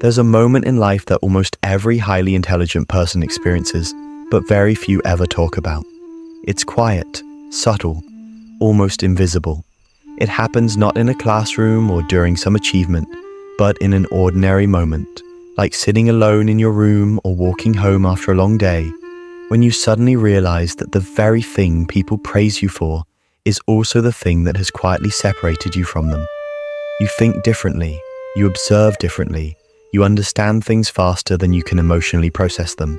There's a moment in life that almost every highly intelligent person experiences, but very few ever talk about. It's quiet, subtle, almost invisible. It happens not in a classroom or during some achievement, but in an ordinary moment, like sitting alone in your room or walking home after a long day, when you suddenly realize that the very thing people praise you for is also the thing that has quietly separated you from them. You think differently, you observe differently, you understand things faster than you can emotionally process them.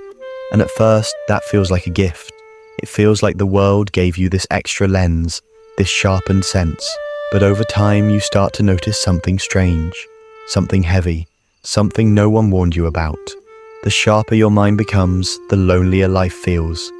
And at first, that feels like a gift. It feels like the world gave you this extra lens, this sharpened sense. But over time, you start to notice something strange, something heavy, something no one warned you about. The sharper your mind becomes, the lonelier life feels.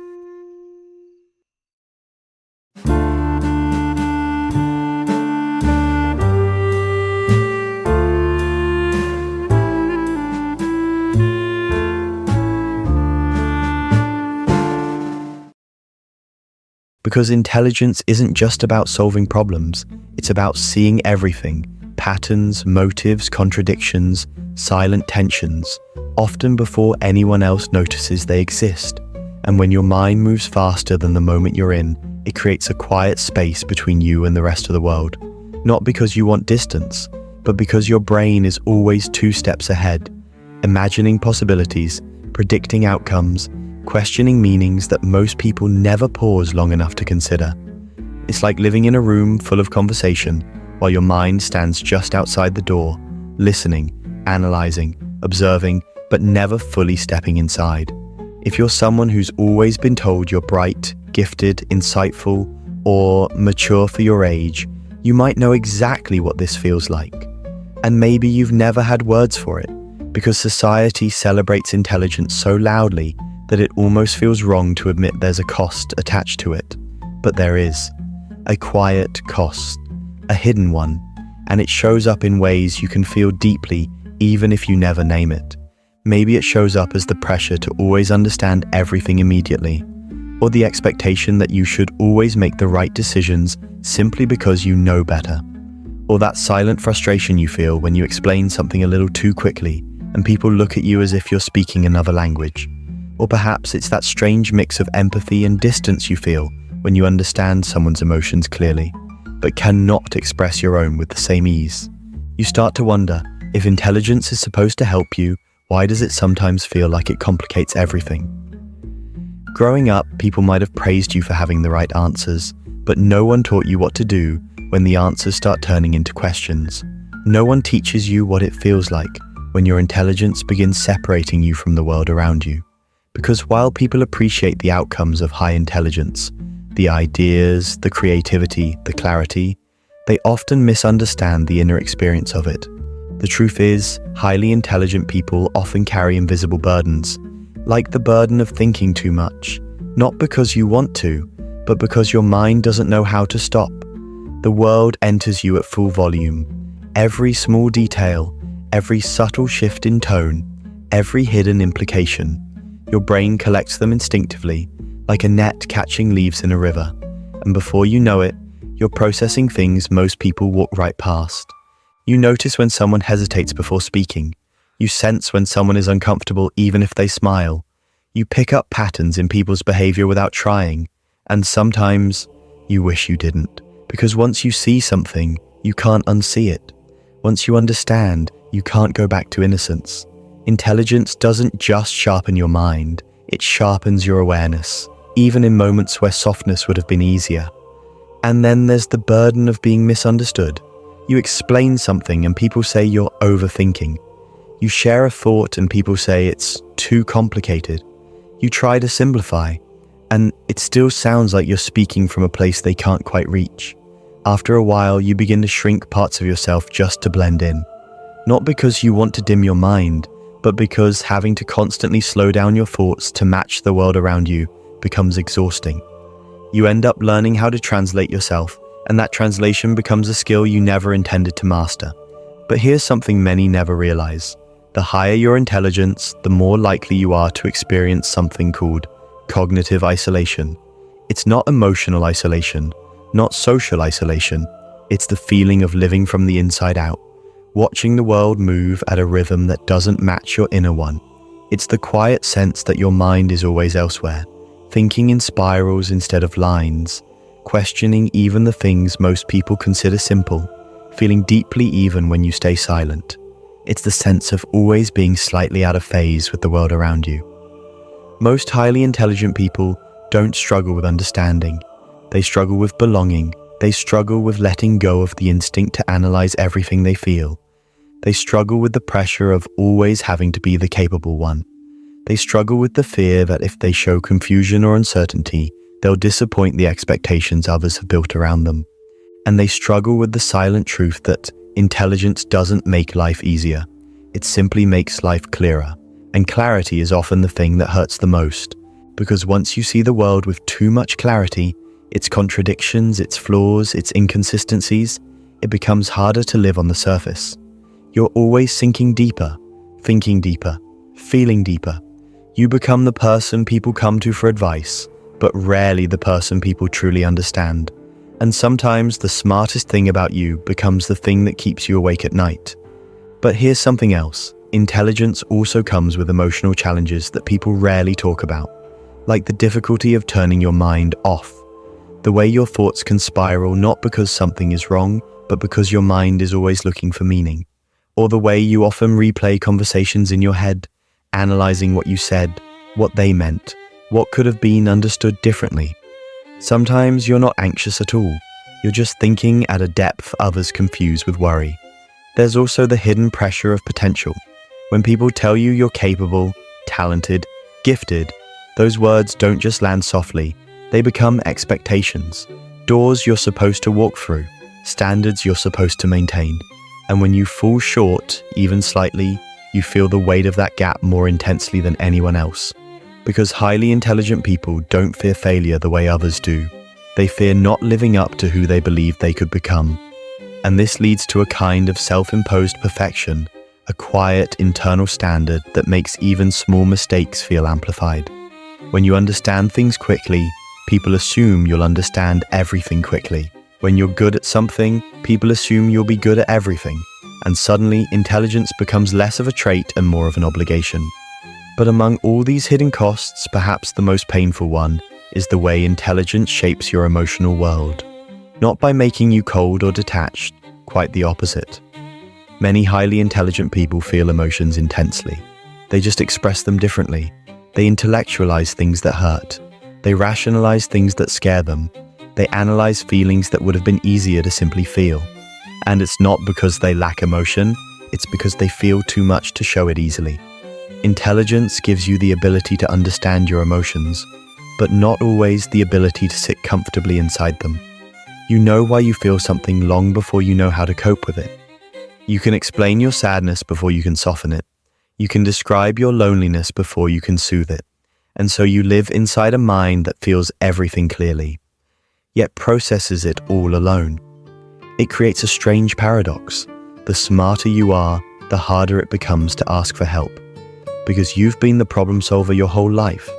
Because intelligence isn't just about solving problems, it's about seeing everything, patterns, motives, contradictions, silent tensions, often before anyone else notices they exist. And when your mind moves faster than the moment you're in, it creates a quiet space between you and the rest of the world. Not because you want distance, but because your brain is always 2 steps ahead, imagining possibilities, predicting outcomes, questioning meanings that most people never pause long enough to consider. It's like living in a room full of conversation while your mind stands just outside the door, listening, analyzing, observing, but never fully stepping inside. If you're someone who's always been told you're bright, gifted, insightful, or mature for your age, you might know exactly what this feels like. And maybe you've never had words for it, because society celebrates intelligence so loudly that it almost feels wrong to admit there's a cost attached to it. But there is. A quiet cost. A hidden one. And it shows up in ways you can feel deeply even if you never name it. Maybe it shows up as the pressure to always understand everything immediately, or the expectation that you should always make the right decisions simply because you know better, or that silent frustration you feel when you explain something a little too quickly and people look at you as if you're speaking another language. Or perhaps it's that strange mix of empathy and distance you feel when you understand someone's emotions clearly, but cannot express your own with the same ease. You start to wonder, if intelligence is supposed to help you, why does it sometimes feel like it complicates everything? Growing up, people might have praised you for having the right answers, but no one taught you what to do when the answers start turning into questions. No one teaches you what it feels like when your intelligence begins separating you from the world around you. Because while people appreciate the outcomes of high intelligence, the ideas, the creativity, the clarity, they often misunderstand the inner experience of it. The truth is, highly intelligent people often carry invisible burdens, like the burden of thinking too much, not because you want to, but because your mind doesn't know how to stop. The world enters you at full volume. Every small detail, every subtle shift in tone, every hidden implication. Your brain collects them instinctively, like a net catching leaves in a river. And before you know it, you're processing things most people walk right past. You notice when someone hesitates before speaking. You sense when someone is uncomfortable even if they smile. You pick up patterns in people's behavior without trying. And sometimes, you wish you didn't. Because once you see something, you can't unsee it. Once you understand, you can't go back to innocence. Intelligence doesn't just sharpen your mind, it sharpens your awareness, even in moments where softness would have been easier. And then there's the burden of being misunderstood. You explain something and people say you're overthinking. You share a thought and people say it's too complicated. You try to simplify, and it still sounds like you're speaking from a place they can't quite reach. After a while, you begin to shrink parts of yourself just to blend in. Not because you want to dim your mind, but because having to constantly slow down your thoughts to match the world around you becomes exhausting. You end up learning how to translate yourself, and that translation becomes a skill you never intended to master. But here's something many never realize. The higher your intelligence, the more likely you are to experience something called cognitive isolation. It's not emotional isolation, not social isolation. It's the feeling of living from the inside out, watching the world move at a rhythm that doesn't match your inner one. It's the quiet sense that your mind is always elsewhere, thinking in spirals instead of lines, questioning even the things most people consider simple, feeling deeply even when you stay silent. It's the sense of always being slightly out of phase with the world around you. Most highly intelligent people don't struggle with understanding. They struggle with belonging. They struggle with letting go of the instinct to analyze everything they feel. They struggle with the pressure of always having to be the capable one. They struggle with the fear that if they show confusion or uncertainty, they'll disappoint the expectations others have built around them. And they struggle with the silent truth that intelligence doesn't make life easier. It simply makes life clearer. And clarity is often the thing that hurts the most, because once you see the world with too much clarity, its contradictions, its flaws, its inconsistencies, it becomes harder to live on the surface. You're always sinking deeper, thinking deeper, feeling deeper. You become the person people come to for advice, but rarely the person people truly understand. And sometimes the smartest thing about you becomes the thing that keeps you awake at night. But here's something else. Intelligence also comes with emotional challenges that people rarely talk about, like the difficulty of turning your mind off. The way your thoughts can spiral not because something is wrong, but because your mind is always looking for meaning. Or the way you often replay conversations in your head, analyzing what you said, what they meant, what could have been understood differently. Sometimes you're not anxious at all. You're just thinking at a depth others confuse with worry. There's also the hidden pressure of potential. When people tell you you're capable, talented, gifted, those words don't just land softly. They become expectations, doors you're supposed to walk through, standards you're supposed to maintain. And when you fall short, even slightly, you feel the weight of that gap more intensely than anyone else. Because highly intelligent people don't fear failure the way others do. They fear not living up to who they believe they could become. And this leads to a kind of self-imposed perfection, a quiet internal standard that makes even small mistakes feel amplified. When you understand things quickly, people assume you'll understand everything quickly. When you're good at something, people assume you'll be good at everything. And suddenly, intelligence becomes less of a trait and more of an obligation. But among all these hidden costs, perhaps the most painful one is the way intelligence shapes your emotional world. Not by making you cold or detached, quite the opposite. Many highly intelligent people feel emotions intensely. They just express them differently. They intellectualize things that hurt. They rationalize things that scare them. They analyze feelings that would have been easier to simply feel. And it's not because they lack emotion, it's because they feel too much to show it easily. Intelligence gives you the ability to understand your emotions, but not always the ability to sit comfortably inside them. You know why you feel something long before you know how to cope with it. You can explain your sadness before you can soften it. You can describe your loneliness before you can soothe it. And so you live inside a mind that feels everything clearly, yet processes it all alone. It creates a strange paradox. The smarter you are, the harder it becomes to ask for help. Because you've been the problem solver your whole life,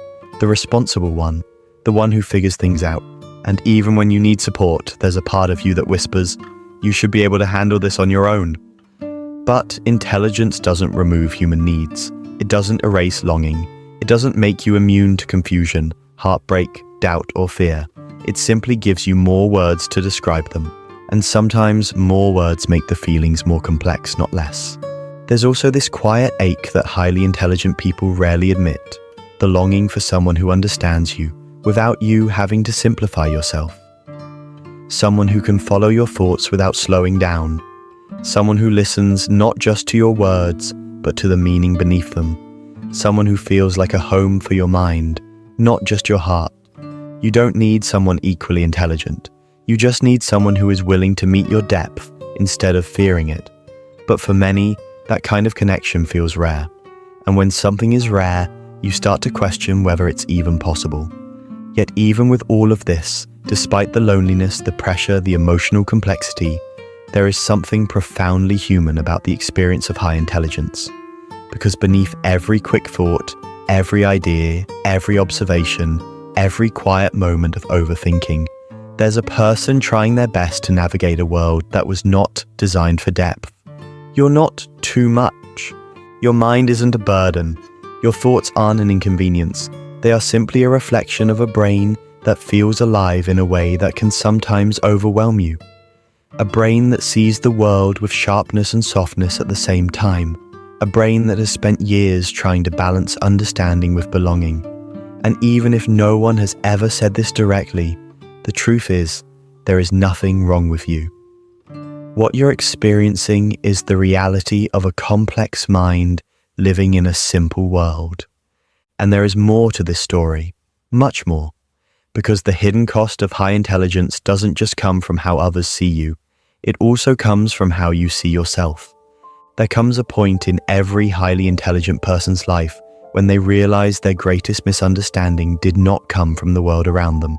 the responsible one, the one who figures things out. And even when you need support, there's a part of you that whispers, you should be able to handle this on your own. But intelligence doesn't remove human needs. It doesn't erase longing. It doesn't make you immune to confusion, heartbreak, doubt, or fear. It simply gives you more words to describe them. And sometimes more words make the feelings more complex, not less. There's also this quiet ache that highly intelligent people rarely admit, the longing for someone who understands you without you having to simplify yourself. Someone who can follow your thoughts without slowing down. Someone who listens not just to your words, but to the meaning beneath them. Someone who feels like a home for your mind, not just your heart. You don't need someone equally intelligent. You just need someone who is willing to meet your depth instead of fearing it. But for many, that kind of connection feels rare. And when something is rare, you start to question whether it's even possible. Yet even with all of this, despite the loneliness, the pressure, the emotional complexity, there is something profoundly human about the experience of high intelligence. Because beneath every quick thought, every idea, every observation, every quiet moment of overthinking, there's a person trying their best to navigate a world that was not designed for depth. You're not too much. Your mind isn't a burden. Your thoughts aren't an inconvenience. They are simply a reflection of a brain that feels alive in a way that can sometimes overwhelm you. A brain that sees the world with sharpness and softness at the same time. A brain that has spent years trying to balance understanding with belonging. And even if no one has ever said this directly, the truth is, there is nothing wrong with you. What you're experiencing is the reality of a complex mind living in a simple world. And there is more to this story, much more, because the hidden cost of high intelligence doesn't just come from how others see you, it also comes from how you see yourself. There comes a point in every highly intelligent person's life when they realize their greatest misunderstanding did not come from the world around them,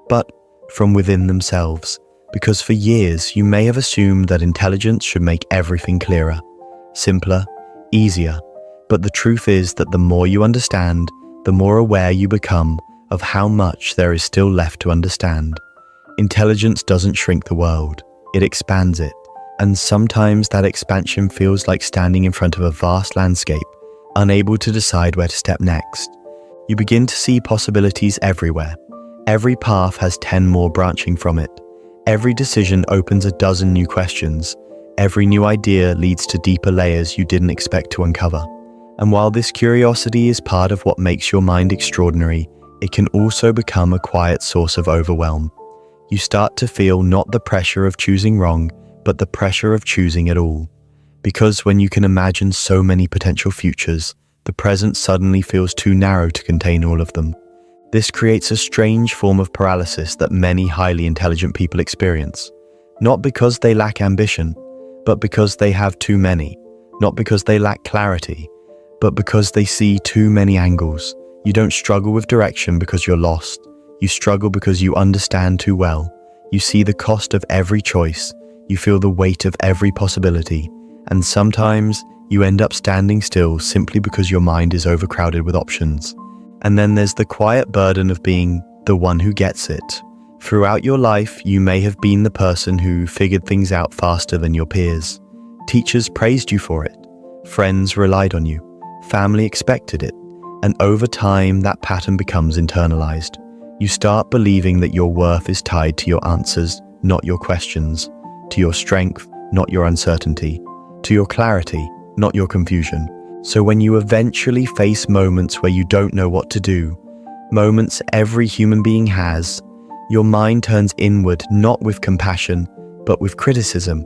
but from within themselves, because for years you may have assumed that intelligence should make everything clearer, simpler, easier. But the truth is that the more you understand, the more aware you become of how much there is still left to understand. Intelligence doesn't shrink the world, it expands it. And sometimes that expansion feels like standing in front of a vast landscape, unable to decide where to step next. You begin to see possibilities everywhere. Every path has 10 more branching from it. Every decision opens a dozen new questions. Every new idea leads to deeper layers you didn't expect to uncover. And while this curiosity is part of what makes your mind extraordinary, it can also become a quiet source of overwhelm. You start to feel not the pressure of choosing wrong, but the pressure of choosing it all. Because when you can imagine so many potential futures, the present suddenly feels too narrow to contain all of them. This creates a strange form of paralysis that many highly intelligent people experience. Not because they lack ambition, but because they have too many. Not because they lack clarity, but because they see too many angles. You don't struggle with direction because you're lost. You struggle because you understand too well. You see the cost of every choice. You feel the weight of every possibility. And sometimes you end up standing still simply because your mind is overcrowded with options. And then there's the quiet burden of being the one who gets it. Throughout your life, you may have been the person who figured things out faster than your peers. Teachers praised you for it. Friends relied on you. Family expected it, and over time that pattern becomes internalized. You start believing that your worth is tied to your answers, not your questions, to your strength, not your uncertainty, to your clarity, not your confusion. So when you eventually face moments where you don't know what to do, moments every human being has, your mind turns inward not with compassion, but with criticism.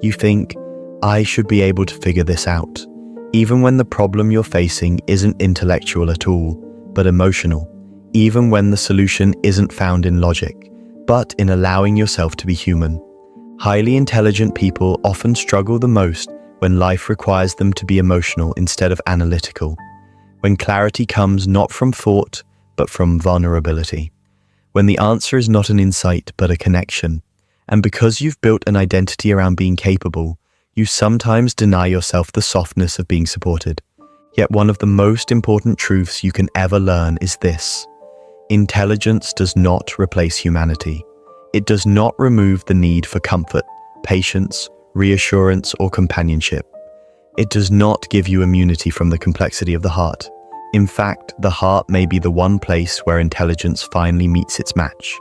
You think, I should be able to figure this out. Even when the problem you're facing isn't intellectual at all, but emotional. Even when the solution isn't found in logic, but in allowing yourself to be human. Highly intelligent people often struggle the most when life requires them to be emotional instead of analytical. When clarity comes not from thought, but from vulnerability. When the answer is not an insight, but a connection. And because you've built an identity around being capable, you sometimes deny yourself the softness of being supported. Yet one of the most important truths you can ever learn is this. Intelligence does not replace humanity. It does not remove the need for comfort, patience, reassurance, or companionship. It does not give you immunity from the complexity of the heart. In fact, the heart may be the one place where intelligence finally meets its match.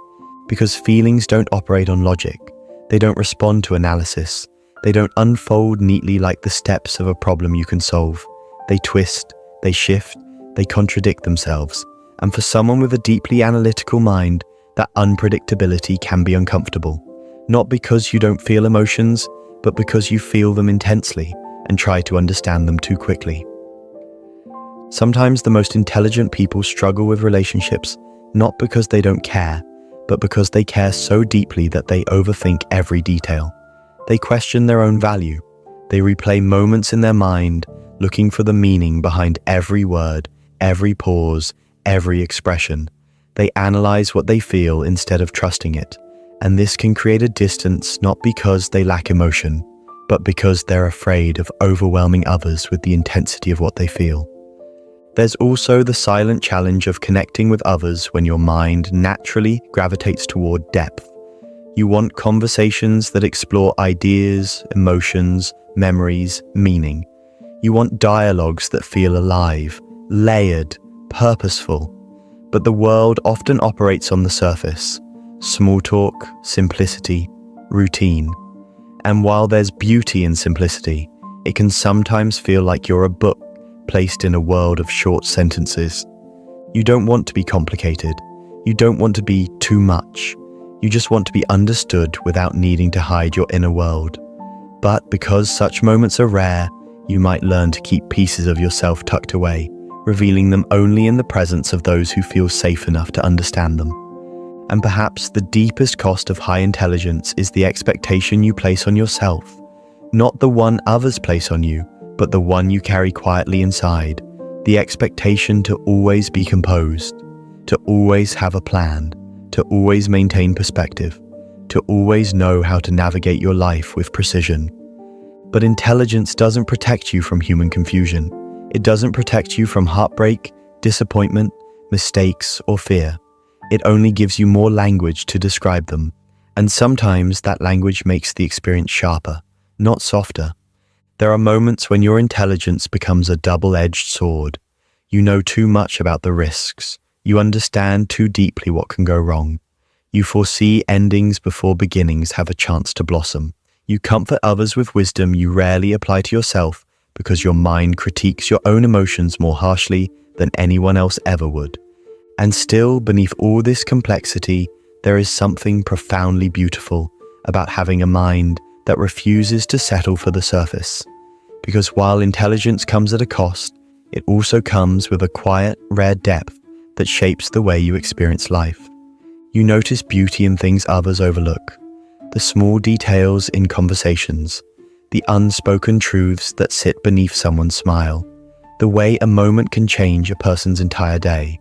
Because feelings don't operate on logic. They don't respond to analysis. They don't unfold neatly like the steps of a problem you can solve. They twist, they shift, they contradict themselves. And for someone with a deeply analytical mind, that unpredictability can be uncomfortable. Not because you don't feel emotions, but because you feel them intensely and try to understand them too quickly. Sometimes the most intelligent people struggle with relationships, not because they don't care, but because they care so deeply that they overthink every detail. They question their own value. They replay moments in their mind, looking for the meaning behind every word, every pause, every expression. They analyze what they feel instead of trusting it. And this can create a distance not because they lack emotion, but because they're afraid of overwhelming others with the intensity of what they feel. There's also the silent challenge of connecting with others when your mind naturally gravitates toward depth. You want conversations that explore ideas, emotions, memories, meaning. You want dialogues that feel alive, layered, purposeful. But the world often operates on the surface. Small talk, simplicity, routine. And while there's beauty in simplicity, it can sometimes feel like you're a book placed in a world of short sentences. You don't want to be complicated. You don't want to be too much. You just want to be understood without needing to hide your inner world. But because such moments are rare, you might learn to keep pieces of yourself tucked away, revealing them only in the presence of those who feel safe enough to understand them. And perhaps the deepest cost of high intelligence is the expectation you place on yourself, not the one others place on you, but the one you carry quietly inside, the expectation to always be composed, to always have a plan, to always maintain perspective, to always know how to navigate your life with precision. But intelligence doesn't protect you from human confusion. It doesn't protect you from heartbreak, disappointment, mistakes, or fear. It only gives you more language to describe them, and sometimes that language makes the experience sharper, not softer. There are moments when your intelligence becomes a double-edged sword. You know too much about the risks. You understand too deeply what can go wrong. You foresee endings before beginnings have a chance to blossom. You comfort others with wisdom you rarely apply to yourself because your mind critiques your own emotions more harshly than anyone else ever would. And still, beneath all this complexity, there is something profoundly beautiful about having a mind that refuses to settle for the surface. Because while intelligence comes at a cost, it also comes with a quiet, rare depth that shapes the way you experience life. You notice beauty in things others overlook, the small details in conversations, the unspoken truths that sit beneath someone's smile, the way a moment can change a person's entire day.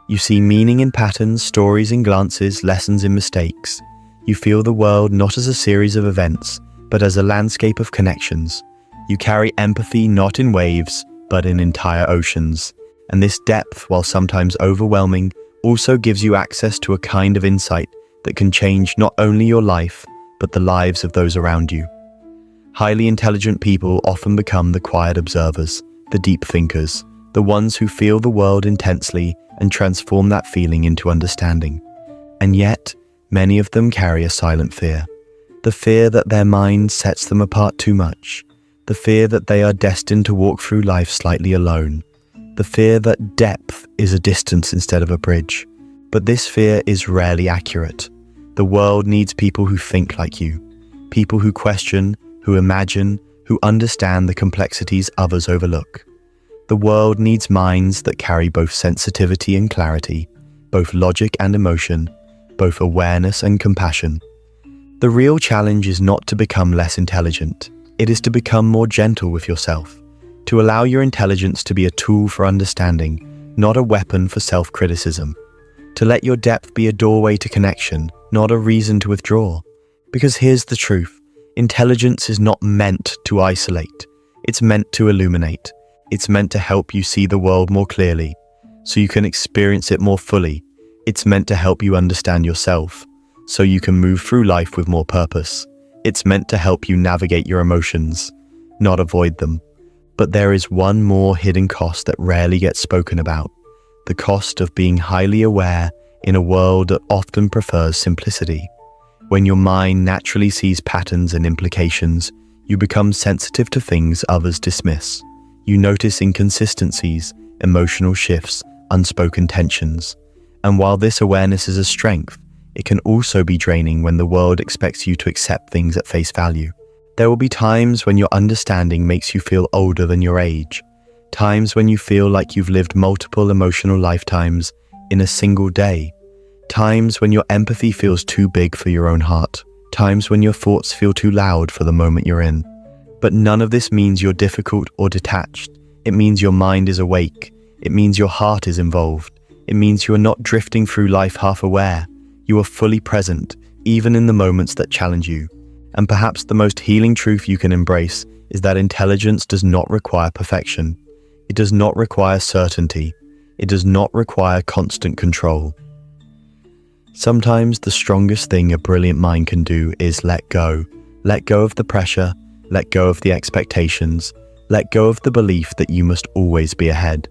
You see meaning in patterns, stories in glances, lessons in mistakes. You feel the world not as a series of events, but as a landscape of connections. You carry empathy not in waves, but in entire oceans. And this depth, while sometimes overwhelming, also gives you access to a kind of insight that can change not only your life, but the lives of those around you. Highly intelligent people often become the quiet observers, the deep thinkers, the ones who feel the world intensely and transform that feeling into understanding. And yet, many of them carry a silent fear. The fear that their mind sets them apart too much. The fear that they are destined to walk through life slightly alone. The fear that depth is a distance instead of a bridge. But this fear is rarely accurate. The world needs people who think like you. People who question, who imagine, who understand the complexities others overlook. The world needs minds that carry both sensitivity and clarity, both logic and emotion, both awareness and compassion. The real challenge is not to become less intelligent. It is to become more gentle with yourself, to allow your intelligence to be a tool for understanding, not a weapon for self-criticism, to let your depth be a doorway to connection, not a reason to withdraw. Because here's the truth, intelligence is not meant to isolate. It's meant to illuminate. It's meant to help you see the world more clearly, so you can experience it more fully. It's meant to help you understand yourself, so you can move through life with more purpose. It's meant to help you navigate your emotions, not avoid them. But there is one more hidden cost that rarely gets spoken about, the cost of being highly aware in a world that often prefers simplicity. When your mind naturally sees patterns and implications, you become sensitive to things others dismiss. You notice inconsistencies, emotional shifts, unspoken tensions. And while this awareness is a strength, it can also be draining when the world expects you to accept things at face value. There will be times when your understanding makes you feel older than your age, times when you feel like you've lived multiple emotional lifetimes in a single day, times when your empathy feels too big for your own heart, times when your thoughts feel too loud for the moment you're in. But none of this means you're difficult or detached. It means your mind is awake. It means your heart is involved. It means you are not drifting through life half aware. You are fully present, even in the moments that challenge you. And perhaps the most healing truth you can embrace is that intelligence does not require perfection. It does not require certainty. It does not require constant control. Sometimes the strongest thing a brilliant mind can do is let go. Let go of the pressure, let go of the expectations, let go of the belief that you must always be ahead.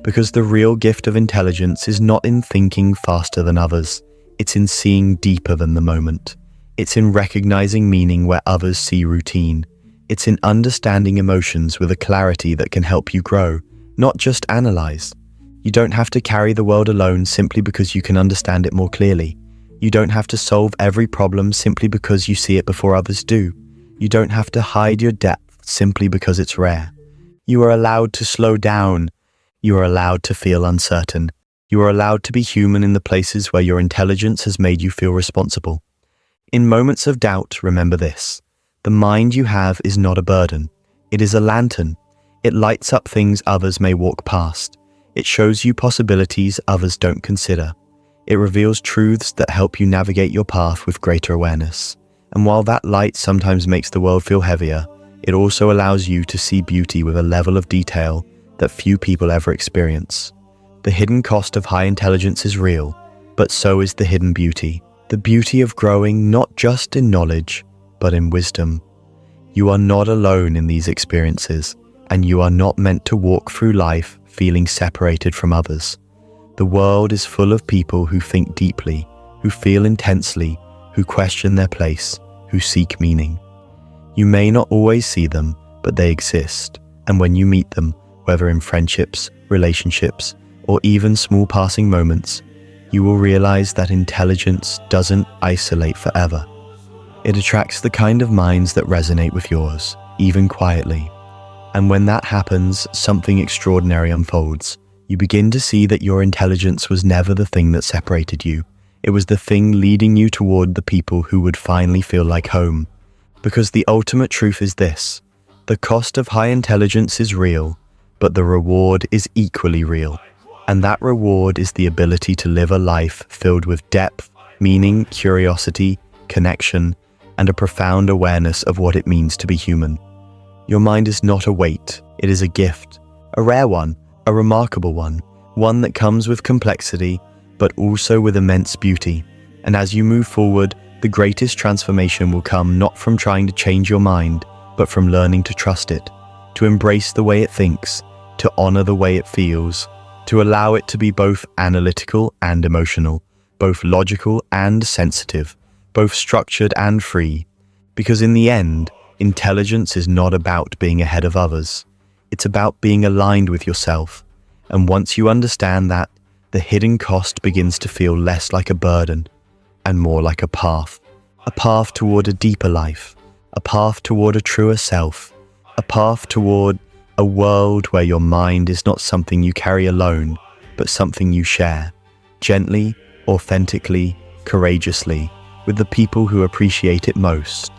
Because the real gift of intelligence is not in thinking faster than others, it's in seeing deeper than the moment. It's in recognizing meaning where others see routine. It's in understanding emotions with a clarity that can help you grow, not just analyze. You don't have to carry the world alone simply because you can understand it more clearly. You don't have to solve every problem simply because you see it before others do. You don't have to hide your depth simply because it's rare. You are allowed to slow down. You are allowed to feel uncertain. You are allowed to be human in the places where your intelligence has made you feel responsible. In moments of doubt, remember this. The mind you have is not a burden. It is a lantern. It lights up things others may walk past. It shows you possibilities others don't consider. It reveals truths that help you navigate your path with greater awareness. And while that light sometimes makes the world feel heavier, it also allows you to see beauty with a level of detail that few people ever experience. The hidden cost of high intelligence is real, but so is the hidden beauty. The beauty of growing not just in knowledge, but in wisdom. You are not alone in these experiences, and you are not meant to walk through life feeling separated from others. The world is full of people who think deeply, who feel intensely, who question their place, who seek meaning. You may not always see them, but they exist, and when you meet them, whether in friendships, relationships, or even small passing moments, you will realize that intelligence doesn't isolate forever. It attracts the kind of minds that resonate with yours, even quietly. And when that happens, something extraordinary unfolds. You begin to see that your intelligence was never the thing that separated you. It was the thing leading you toward the people who would finally feel like home. Because the ultimate truth is this: the cost of high intelligence is real, but the reward is equally real. And that reward is the ability to live a life filled with depth, meaning, curiosity, connection, and a profound awareness of what it means to be human. Your mind is not a weight, it is a gift, a rare one, a remarkable one that comes with complexity, but also with immense beauty. And as you move forward, the greatest transformation will come not from trying to change your mind, but from learning to trust it, to embrace the way it thinks, to honor the way it feels, to allow it to be both analytical and emotional, both logical and sensitive, both structured and free. Because in the end, intelligence is not about being ahead of others. It's about being aligned with yourself. And once you understand that, the hidden cost begins to feel less like a burden and more like a path toward a deeper life, a path toward a truer self, a path toward a world where your mind is not something you carry alone, but something you share, gently, authentically, courageously, with the people who appreciate it most.